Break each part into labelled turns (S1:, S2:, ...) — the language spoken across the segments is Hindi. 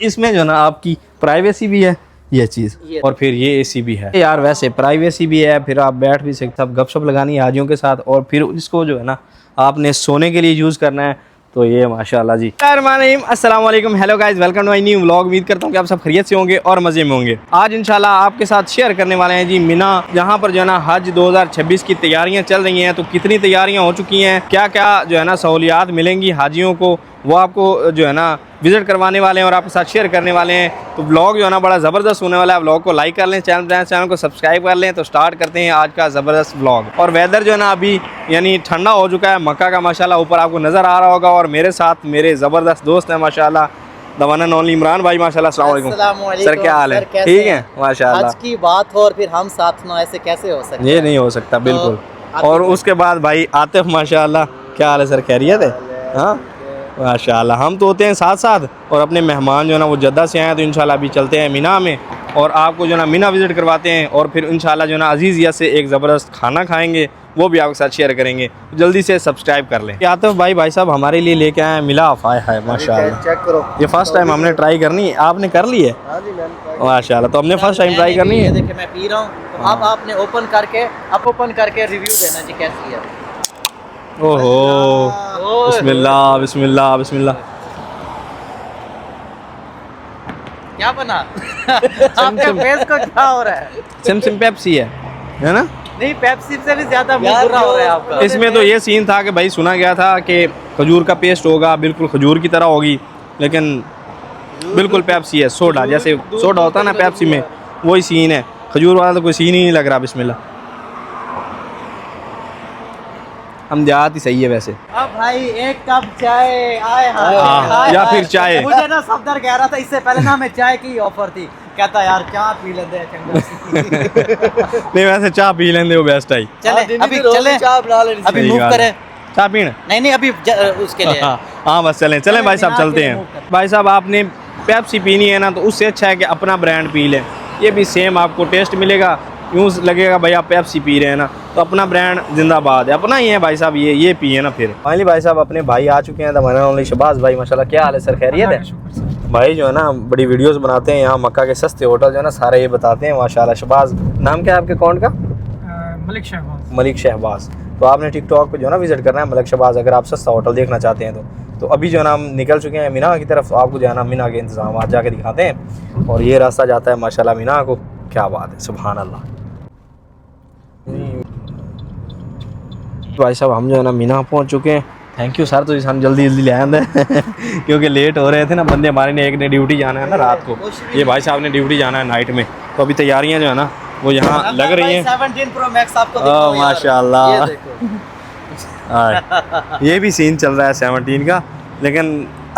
S1: इसमें जो ना आपकी प्राइवेसी भी है ये चीज़, और फिर ये एसी भी है यार। वैसे प्राइवेसी भी है, फिर आप बैठ भी सकते, आप गपशप लगानी है हाजियों के साथ, और फिर इसको जो है ना आपने सोने के लिए यूज़ करना है तो ये माशाल्लाह जी। अस्सलाम वालेकुम, hello guys, welcome to my new vlog. उम्मीद करता हूँ कि आप सब खैरियत से होंगे और मज़े में होंगे। आज इंशाल्लाह आपके साथ शेयर करने वाले हैं जी मिना, जहाँ पर जो है ना हज 2026 की तैयारियाँ चल रही हैं। तो कितनी तैयारियाँ हो चुकी हैं, क्या क्या जो है ना सहूलियात मिलेंगी हाजियों को, वो आपको जो है ना विज़िट करवाने वाले हैं और आपके साथ शेयर करने वाले हैं। तो ब्लॉग जो है ना बड़ा ज़बरदस्त होने वाला है। ब्लॉग को लाइक कर लें, चैनल को सब्सक्राइब कर लें। तो स्टार्ट करते हैं आज का ज़बरदस्त ब्लॉग। और वेदर जो है ना अभी यानी ठंडा हो चुका है मक्का का माशाल्लाह, ऊपर आपको नज़र आ रहा होगा। और मेरे साथ मेरे ज़बरदस्त दोस्त हैं माशाल्लाह, the one and only Imran भाई माशाल्लाह। अस्सलाम वालेकुम सर, क्या हाल है? ठीक है माशाल्लाह।
S2: आज की बात हो और फिर हम साथ ना, ऐसे कैसे हो सकता है?
S1: ये नहीं हो सकता बिल्कुल। और उसके बाद भाई आतिफ माशाल्लाह, क्या हाल है सर? खैरियत है? हाँ माशाल्लाह। हम तो होते हैं साथ साथ, और अपने मेहमान जो है ना वो जद्दा से आए हैं, तो इंशाल्लाह अभी चलते हैं मीना में और आपको जो है ना मीना विज़िट करवाते हैं। और फिर इंशाल्लाह जो है ना अजीज़िया से एक ज़बरदस्त खाना खाएंगे, वो भी आपके साथ शेयर करेंगे। जल्दी से सब्सक्राइब कर लें। आतिफ भाई साहब हमारे लिए लेके आए हैं मिलाफ। है माशाल्लाह,
S2: चेक करो।
S1: ये फर्स्ट टाइम हमने ट्राई करनी है, आपने कर ली है? माशाल्लाह, तो हमने फर्स्ट टाइम ट्राई करनी है।
S2: देखिए मैं पी रहा हूँ, तो अब आपने ओपन करके रिव्यू देना जी कैसी है।
S1: ओहो, बिस्मिल्लाह बिस्मिल्लाह बिस्मिल्लाह।
S2: क्या बना? आपके फेस को क्या हो रहा है?
S1: सिम पेप्सी है ना?
S2: नहीं, पेप्सी से भी ज्यादा मुंह बुरा हो रहा है आपका।
S1: इसमें तो ये सीन था कि भाई सुना गया था कि खजूर का पेस्ट होगा, बिल्कुल खजूर की तरह होगी, लेकिन बिल्कुल पेप्सी है, सोडा जैसे सोडा होता है ना पेप्सी में, वही सीन है। खजूर वाला तो कोई सीन ही नहीं लग रहा। बिस्मिल्लाह। हम जात ही सही है वैसे।
S2: अब भाई एक कप चाय आए
S1: या फिर चाय।
S2: मुझे ना सफदर कह रहा था इससे पहले ना, हमें चाय की ऑफर थी, कहता यार चाय पी लेते हैं।
S1: नहीं वैसे चाय पी लेंगे वो बेस्ट है।
S2: चले अभी मूव करें
S1: चाय पीना?
S2: नहीं अभी उसके लिए।
S1: हाँ बस चलें भाई साहब, चलते हैं। भाई साहब आपने पेप्सी पीनी है ना, तो उससे अच्छा है कि अपना ब्रांड पी लें। ये भी सेम आपको टेस्ट मिलेगा, यूँ लगेगा भाई आप पेप्सी पी रहे हैं ना, तो अपना ब्रांड जिंदाबाद है, अपना ही है भाई साहब। ये पिए ना। फिर फाइनली भाई साहब अपने भाई आ चुके हैं, the one and only Shahbaz भाई माशाल्लाह। क्या हाल है सर? खैरियत है? भाई जो है ना बड़ी वीडियोस बनाते हैं यहाँ, मक्का के सस्ते होटल जो है ना सारे ये बताते हैं माशाल्लाह। शहबाज नाम क्या है आपके अकाउंट का? मलिक शहबाज। तो आपने टिकटॉक पे जो है ना विजिट करना है मलिक शहबाज, अगर आप सस्ता होटल देखना चाहते हैं तो अभी जो है ना हम निकल चुके हैं मीना की तरफ। आपको जो है ना मीना के इंतजाम आज जाके दिखाते हैं। और ये रास्ता जाता है माशाल्लाह मीना को। क्या बात है, सुभान अल्लाह। भाई साहब हम जो है ना मीना पहुंच चुके हैं। थैंक यू सर, तो हम जल्दी ले आए क्योंकि लेट हो रहे थे ना। बंदे हमारे ने एक ने ड्यूटी जाना है ना रात को, ये भाई साहब ने ड्यूटी जाना है नाइट में। तो अभी तैयारियां जो है ना वो यहाँ लग रही हैं।
S2: 17 Pro Max आपको
S1: माशाल्लाह, ये भी सीन चल रहा है 17 का, लेकिन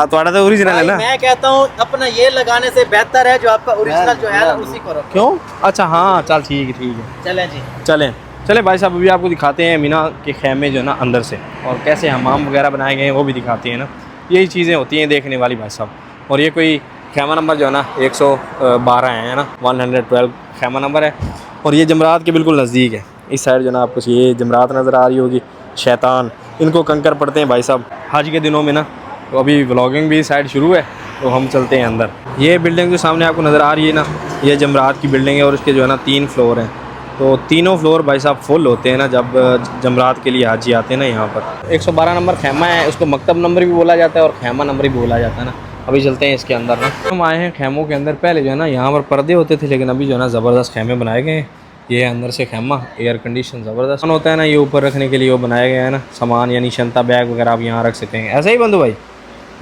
S1: तुम्हारा तो ओरिजिनल है ना।
S2: मैं कहता हूँ अपना ये लगाने से बेहतर है जो आपका ओरिजिनल जो है ना उसी को रखो।
S1: क्यों? अच्छा हाँ चल ठीक है।
S2: चलें जी,
S1: चलें भाई साहब। अभी आपको दिखाते हैं मीना के खैमे जो है ना अंदर से, और कैसे हमाम वगैरह बनाए गए हैं वो भी दिखाते हैं ना। यही चीज़ें होती हैं देखने वाली भाई साहब। और ये कोई खैमा नंबर जो है ना 112 है ना, 112 खैमा नंबर है। और ये जमरात के बिल्कुल नज़दीक है। इस साइड जो है ना आपको ये जमरात नज़र आ रही होगी, शैतान, इनको कंकर पड़ते हैं भाई साहब हज के दिनों में ना। तो अभी व्लॉगिंग भी साइड शुरू है, तो हम चलते हैं अंदर। ये बिल्डिंग जो सामने आपको नज़र आ रही है ना, ये जमरात की बिल्डिंग है, और उसके जो है ना 3 फ्लोर हैं। तो तीनों फ्लोर भाई साहब फुल होते हैं ना जब जमरात के लिए हाजी आते हैं ना यहाँ पर। 112 नंबर खैमा है, उसको मकतब नंबर भी बोला जाता है और खैमा नंबर भी बोला जाता है ना। अभी चलते हैं इसके अंदर ना। हम आए हैं खैमों के अंदर। पहले जो है ना यहाँ पर पर्दे होते थे, लेकिन अभी जो है ना ज़बरदस्त खैमे बनाए गए हैं। ये अंदर से खैमा, एयर कंडीशन ज़बरदस्त होता है ना, ये ऊपर रखने के लिए वो बनाया गया है ना सामान, यानी शंता बैग वगैरह आप यहाँ रख सकते हैं। ऐसा ही बंधु भाई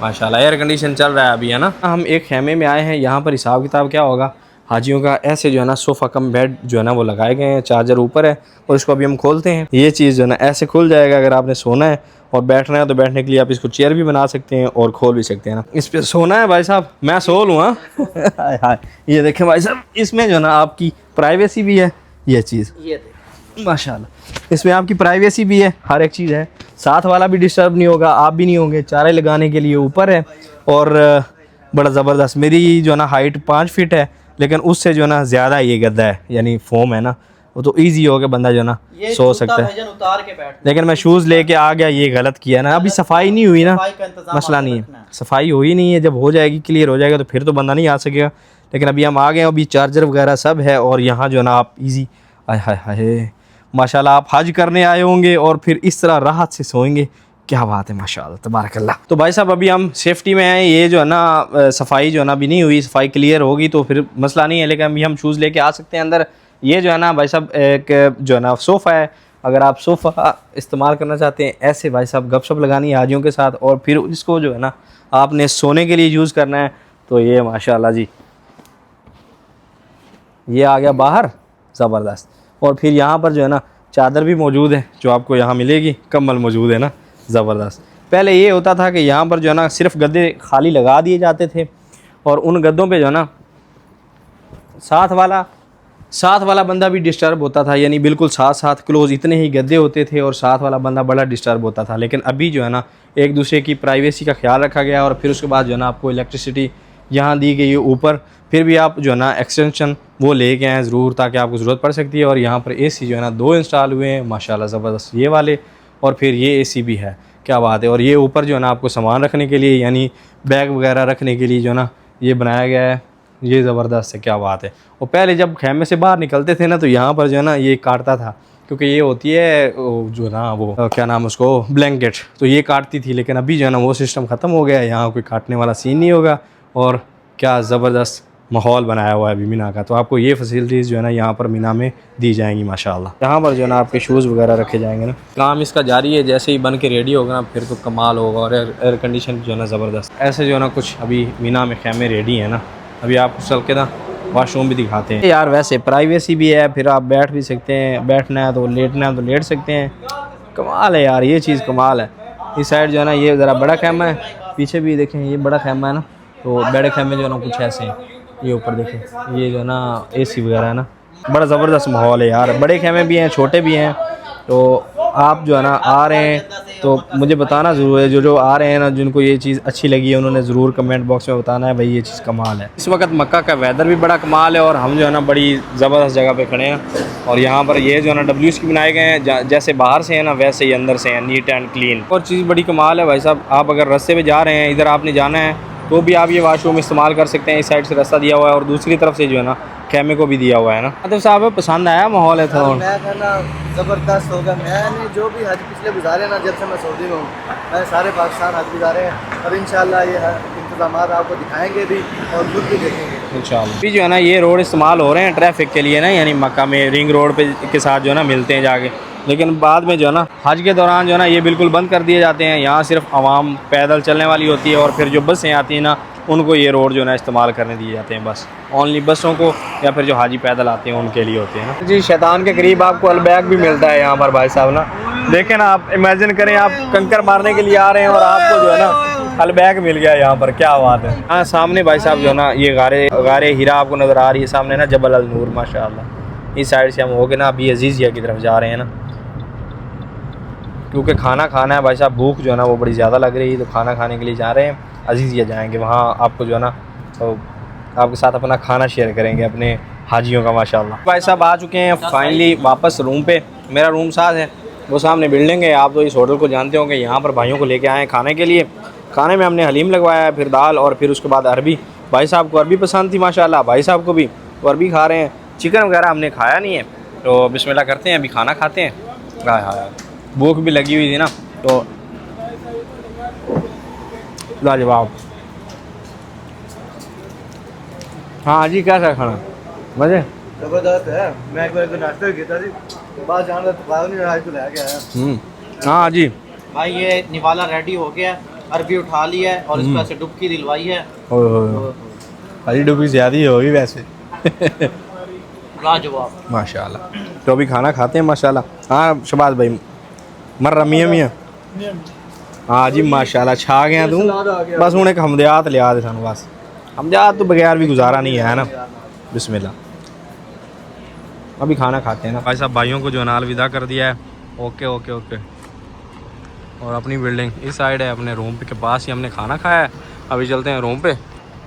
S1: माशाल्लाह, एयर कंडीशन चल रहा है अभी है ना। हम एक खैमे में आए हैं, यहाँ पर हिसाब किताब क्या होगा हाजियों का। ऐसे जो है ना सोफ़ा कम बेड जो है ना वो लगाए गए हैं, चार्जर ऊपर है, और इसको अभी हम खोलते हैं। ये चीज़ जो है ना ऐसे खुल जाएगा। अगर आपने सोना है और बैठना है तो बैठने के लिए आप इसको चेयर भी बना सकते हैं और खोल भी सकते हैं ना। इस पे सोना है भाई साहब, मैं सो लूँ। हाँ ये देखें भाई साहब, इसमें जो है ना आपकी प्राइवेसी भी है। ये चीज़ माशाल्लाह, इसमें आपकी प्राइवेसी भी है, हर एक चीज़ है। साथ वाला भी डिस्टर्ब नहीं होगा, आप भी नहीं होंगे। चारे लगाने के लिए ऊपर है, और बड़ा ज़बरदस्त। मेरी जो है ना हाइट 5 फीट है, लेकिन उससे जो है ना ज़्यादा ये गद्दा है, यानी फोम है ना, वो तो ईजी हो गया, बंदा जो ना
S2: ये
S1: सो
S2: जूता
S1: सकता है।
S2: भाईजान उतार के बैठ,
S1: लेकिन मैं शूज़ लेके आ गया, ये गलत किया ना। अभी सफाई नहीं हुई ना,
S2: सफाई का इंतजाम
S1: मसला
S2: आपको
S1: नहीं
S2: रखना
S1: है,
S2: है।
S1: सफाई हुई नहीं है। जब हो जाएगी, क्लियर हो जाएगा, तो फिर तो बंदा नहीं आ सकेगा। लेकिन अभी हम आ गए, अभी चार्जर वगैरह सब है। और यहाँ जो है ना आप इजी, आय हाय हाय माशाल्लाह, आप हज करने आए होंगे और फिर इस तरह राहत से सोएंगे। क्या बात है, माशाल्लाह तबारकल्लाह। तो भाई साहब अभी हम सेफ्टी में हैं। ये जो है ना सफाई जो है ना अभी नहीं हुई, सफाई क्लियर होगी तो फिर मसला नहीं है। लेकिन अभी हम शूज़ लेके आ सकते हैं अंदर। ये जो है ना भाई साहब एक जो है ना सोफ़ा है। अगर आप सोफ़ा इस्तेमाल करना चाहते हैं ऐसे भाई साहब, गपशप लगानी है हाजियों के साथ, और फिर इसको जो है ना आपने सोने के लिए यूज़ करना है, तो ये माशाल्लाह जी ये आ गया बाहर, ज़बरदस्त। और फिर यहाँ पर जो है ना चादर भी मौजूद है, जो आपको यहाँ मिलेगी, कम्बल मौजूद है ना, ज़बरदस्त। पहले ये होता था कि यहाँ पर जो है ना सिर्फ गद्दे खाली लगा दिए जाते थे, और उन गद्दों पे जो है ना साथ वाला बंदा भी डिस्टर्ब होता था। यानी बिल्कुल साथ साथ क्लोज़ इतने ही गद्दे होते थे, और साथ वाला बंदा बड़ा डिस्टर्ब होता था। लेकिन अभी जो है ना एक दूसरे की प्राइवेसी का ख्याल रखा गया। और फिर उसके बाद जो है ना आपको इलेक्ट्रिसिटी यहाँ दी गई है ऊपर। फिर भी आप जो है ना एक्सटेंशन वो लेके आएँ ज़रूर, ताकि आपको ज़रूरत पड़ सकती है। और यहाँ पर एसी जो है ना 2 इंस्टॉल हुए हैं माशाल्लाह, ज़बरदस्त ये वाले, और फिर ये एसी भी है, क्या बात है। और ये ऊपर जो है ना आपको सामान रखने के लिए, यानी बैग वगैरह रखने के लिए जो है ना ये बनाया गया है, ये ज़बरदस्त है, क्या बात है। और पहले जब खेमे से बाहर निकलते थे ना, तो यहाँ पर जो है ना ये काटता था, क्योंकि ये होती है जो ना वो क्या नाम उसको, ब्लैंकेट, तो ये काटती थी। लेकिन अभी जो है ना वो सिस्टम ख़त्म हो गया है, यहाँ कोई काटने वाला सीन नहीं होगा। और क्या ज़बरदस्त माहौल बनाया हुआ है अभी मीना का। तो आपको ये फैसिलिटीज़ जो है ना यहाँ पर मीना में दी जाएंगी माशाल्लाह। यहाँ पर जो है ना आपके शूज़ वगैरह रखे जाएंगे ना। काम इसका जारी है, जैसे ही बन के रेडी होगा ना फिर तो कमाल होगा। और एयर कंडीशन जो है ना ज़बरदस्त। ऐसे जो है ना कुछ अभी मीना में खेमे रेडी हैं ना। अभी आपको चल के ना वॉशरूम भी दिखाते हैं यार। वैसे प्राइवेसी भी है, फिर आप बैठ भी सकते हैं, बैठना है तो लेटना है तो लेट सकते हैं। कमाल है यार, ये चीज़ कमाल है। इस साइड जो है ना ये ज़रा बड़ा खेमा है, पीछे भी देखें ये बड़ा खेमा है ना। तो बड़े खेमे जो है ना कुछ ऐसे हैं, ये ऊपर देखें, ये जो है ना एसी वगैरह है ना, बड़ा ज़बरदस्त माहौल है यार। बड़े खेमे भी हैं, छोटे भी हैं। तो आप जो है ना आ रहे हैं तो मुझे बताना ज़रूर है, जो आ रहे हैं ना, जिनको ये चीज़ अच्छी लगी है उन्होंने ज़रूर कमेंट बॉक्स में बताना है भाई ये चीज़ कमाल है। इस वक्त मक्का का वेदर भी बड़ा कमाल है, और हम जो है ना बड़ी ज़बरदस्त जगह पे खड़े हैं। और यहाँ पर ये जो है ना WS की बनाए गए हैं, जैसे बाहर से है ना वैसे ही अंदर से हैं, नीट एंड क्लीन। और चीज़ बड़ी कमाल है भाई साहब। आप अगर रास्ते पे जा रहे हैं, इधर आपने जाना है, तो भी आप ये वाशरूम इस्तेमाल कर सकते हैं। इस साइड से रास्ता दिया हुआ है, और दूसरी तरफ से जो है ना खेमे को भी दिया हुआ है ना। मतलब साहब पसंद आया माहौल है थोड़ा?
S2: मैं ना ज़बरदस्त होगा। मैंने जो भी हज पिछले गुजारे ना, जब से मैं सऊदी में हूँ, मैंने सारे पाकिस्तान हज गुजारे हैं। और इंशाल्लाह ये इंतज़ाम आपको दिखाएंगे भी और खुद भी देखेंगे इंशाल्लाह।
S1: अभी जो है ना ये रोड इस्तेमाल हो रहे हैं ट्रैफिक के लिए ना, यानी मक्का में रिंग रोड पे के साथ जो है ना मिलते हैं जाके। लेकिन बाद में जो है ना हज के दौरान जो है ना ये बिल्कुल बंद कर दिए जाते हैं। यहाँ सिर्फ आवाम पैदल चलने वाली होती है, और फिर जो बसें आती हैं ना उनको ये रोड जो है ना इस्तेमाल करने दिए जाते हैं। बस ओनली बसों को, या फिर जो हाजी पैदल आते हैं उनके लिए होते हैं ना जी। शैतान के करीब आपको अलबैग भी मिलता है यहाँ पर भाई साहब ना। देखें ना, आप इमेजिन करें आप कंकर मारने के लिए आ रहे हैं और आपको जो है ना अलबैग मिल गया यहाँ पर, क्या बात है। हाँ सामने भाई साहब जो है ना ये गारे हीरा आपको नज़र आ रही है सामने ना, जबल अल नूर माशाल्लाह। इस साइड से हम हो गए ना अभी अजीज़िया की तरफ जा रहे हैं ना, क्योंकि खाना खाना है भाई साहब। भूख जो है ना वो बड़ी ज़्यादा लग रही है, तो खाना खाने के लिए जा रहे हैं। अजीज़िया जाएंगे, वहाँ आपको जो है ना तो आपके साथ अपना खाना शेयर करेंगे अपने हाजियों का माशाल्लाह। भाई साहब आ चुके हैं फाइनली वापस रूम पे। मेरा रूम साथ है, वो सामने बिल्डिंग है। आप तो इस होटल को जानते होंगे। यहाँ पर भाइयों को लेके आए हैं खाने के लिए। खाने में हमने हलीम लगवाया है, फिर दाल, और फिर उसके बाद अरबी। भाई साहब को अरबी पसंद थी माशाल्लाह, भाई साहब को भी, तो अरबी खा रहे हैं। चिकन वगैरह हमने खाया नहीं है, तो बिस्मिल्लाह करते हैं, अभी खाना खाते हैं। हाँ हाँ भूख भी लगी हुई थी ना, तो लाजवाब। हाँ जी, कैसा खाना मजे
S2: ज़बरदस्त है। मैं एक बार नाश्ता भी किया थी, बाहर जाना तो बाहर नहीं, आज तो ले गया।
S1: हाँ जी
S2: भाई ये निवाला रेडी हो गया, अरबी उठा लिया है, और इस पर से डुबकी दिलवाई है।
S1: अरे डुबकी ज़्यादा ही होगी वैसे।
S2: लाजवाब
S1: माशाल्लाह। तो अभी खाना खाते हैं माशाल्लाह। हाँ शबाज भाई मर मियाँ मियाँ। हाँ जी माशाल्लाह छा गया तू। बस हूँ एक हमदयात लिया दे सानू, बस हमदयात तो बगैर भी गुजारा नहीं है ना। बिस्मिल्लाह अभी खाना खाते हैं ना। भाई साहब भाइयों को जो ना अलविदा कर दिया है। Okay okay okay. और अपनी बिल्डिंग इस साइड है, अपने रूम के पास ही हमने खाना खाया है। अभी चलते हैं रूम पे,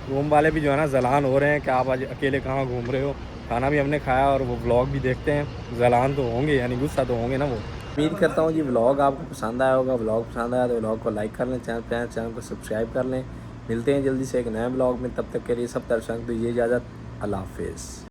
S1: रूम वाले भी जो है ना जलान हो रहे हैं कि आप आज अकेले कहाँ घूम रहे हो। खाना भी हमने खाया और वो व्लॉग भी देखते हैं, जलान तो होंगे यानी गुस्सा तो होंगे ना वो। उम्मीद करता हूँ जी व्लॉग आपको पसंद आया होगा। व्लॉग पसंद आया तो व्लॉग को लाइक कर लें, चैनल को सब्सक्राइब कर लें। मिलते हैं जल्दी से एक नए व्लॉग में, तब तक के लिए सब दर्शक दीजिए इजाज़त। अल्लाह हाफिज़।